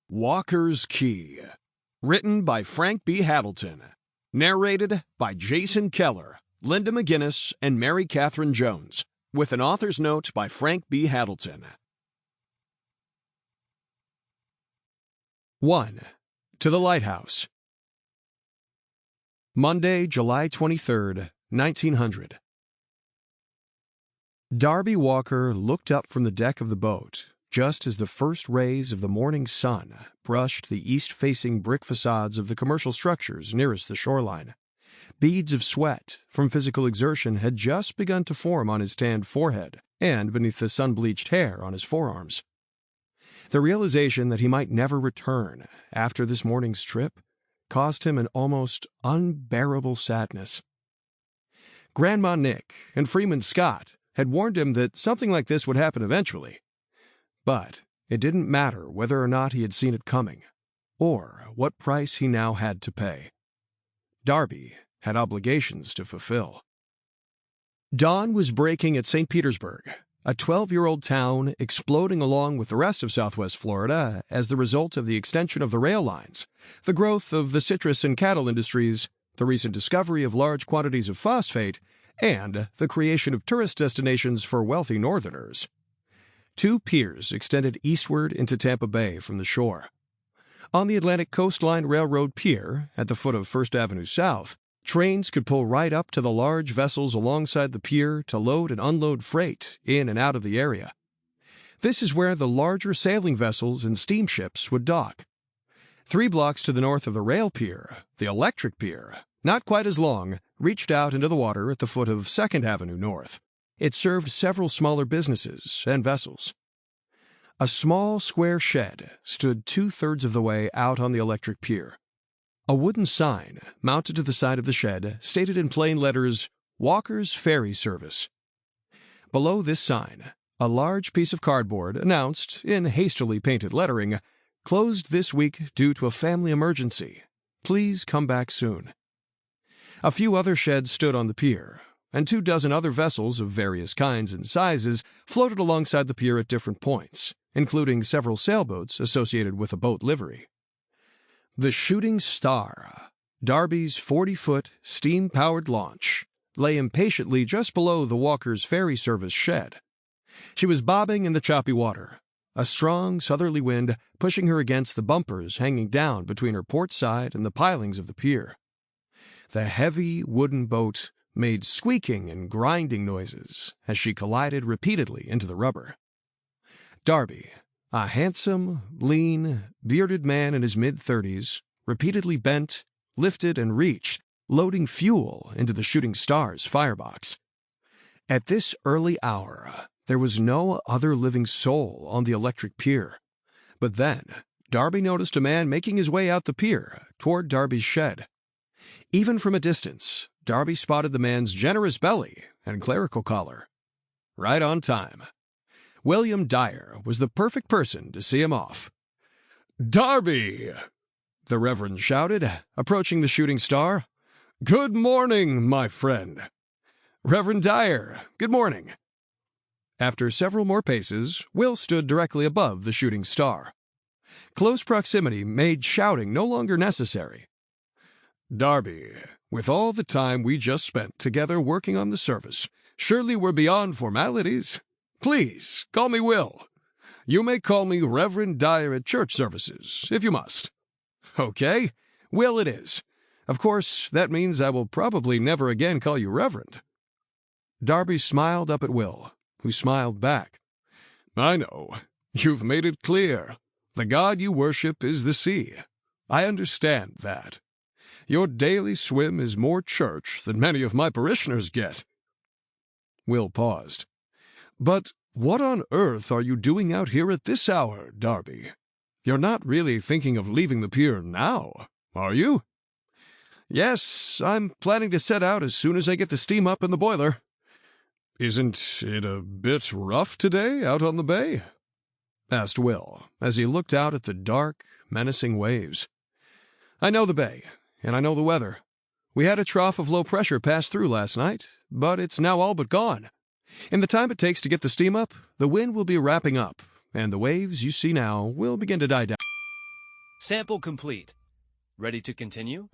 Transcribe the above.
Walker's Key. Written by Frank B. Haddleton. Narrated by Jason Keller, Linda Mcginnis, and Mary Catherine Jones, with an author's note by Frank B. Haddleton. 1. To the Lighthouse. Monday, July 23rd, 1900. Darby Walker looked up from the deck of the boat just as the first rays of the morning sun brushed the east-facing brick facades of the commercial structures nearest the shoreline. Beads of sweat from physical exertion had just begun to form on his tanned forehead and beneath the sun-bleached hair on his forearms. The realization that he might never return after this morning's trip caused him an almost unbearable sadness. Grandma Nick and Freeman Scott had warned him that something like this would happen eventually. But it didn't matter whether or not he had seen it coming, or what price he now had to pay. Darby had obligations to fulfill. Dawn was breaking at St. Petersburg, a 12-year-old town exploding along with the rest of southwest Florida as the result of the extension of the rail lines, the growth of the citrus and cattle industries, the recent discovery of large quantities of phosphate, and the creation of tourist destinations for wealthy northerners. 2 piers extended eastward into Tampa Bay from the shore. On the Atlantic Coastline Railroad Pier, at the foot of First Avenue South, trains could pull right up to the large vessels alongside the pier to load and unload freight in and out of the area. This is where the larger sailing vessels and steamships would dock. 3 blocks to the north of the rail pier, the electric pier, not quite as long, reached out into the water at the foot of 2nd Avenue North. It served several smaller businesses and vessels. A small square shed stood 2/3 of the way out on the electric pier. A wooden sign mounted to the side of the shed stated in plain letters, "Walker's Ferry Service." Below this sign, a large piece of cardboard announced, in hastily painted lettering, "Closed this week due to a family emergency. Please come back soon." A few other sheds stood on the pier, and 24 other vessels of various kinds and sizes floated alongside the pier at different points, including several sailboats associated with a boat livery. The Shooting Star, Darby's 40-foot steam-powered launch, lay impatiently just below the Walker's Ferry Service shed. She was bobbing in the choppy water, a strong southerly wind pushing her against the bumpers hanging down between her port side and the pilings of the pier. The heavy wooden boat made squeaking and grinding noises as she collided repeatedly into the rubber. Darby, a handsome, lean, bearded man in his mid-30s, repeatedly bent, lifted, and reached, loading fuel into the Shooting Star's firebox. At this early hour, there was no other living soul on the electric pier. But then, Darby noticed a man making his way out the pier toward Darby's shed. Even from a distance, Darby spotted the man's generous belly and clerical collar. Right on time. William Dyer was the perfect person to see him off. "Darby!" the Reverend shouted, approaching the Shooting Star. "Good morning, my friend." "Reverend Dyer, good morning." After several more paces, Will stood directly above the Shooting Star. Close proximity made shouting no longer necessary. "Darby, with all the time we just spent together working on the service, surely we're beyond formalities. Please, call me Will. You may call me Reverend Dyer at church services, if you must." "Okay, Will it is. Of course, that means I will probably never again call you Reverend." Darby smiled up at Will, who smiled back. "I know. You've made it clear. The God you worship is the sea. I understand that. Your daily swim is more church than many of my parishioners get." Will paused. "But what on earth are you doing out here at this hour, Darby? You're not really thinking of leaving the pier now, are you?" "Yes, I'm planning to set out as soon as I get the steam up in the boiler." "Isn't it a bit rough today out on the bay?" asked Will, as he looked out at the dark, menacing waves. "I know the bay, and I know the weather. We had a trough of low pressure pass through last night, but it's now all but gone. In the time it takes to get the steam up, the wind will be wrapping up, and the waves you see now will begin to die down." Sample complete. Ready to continue?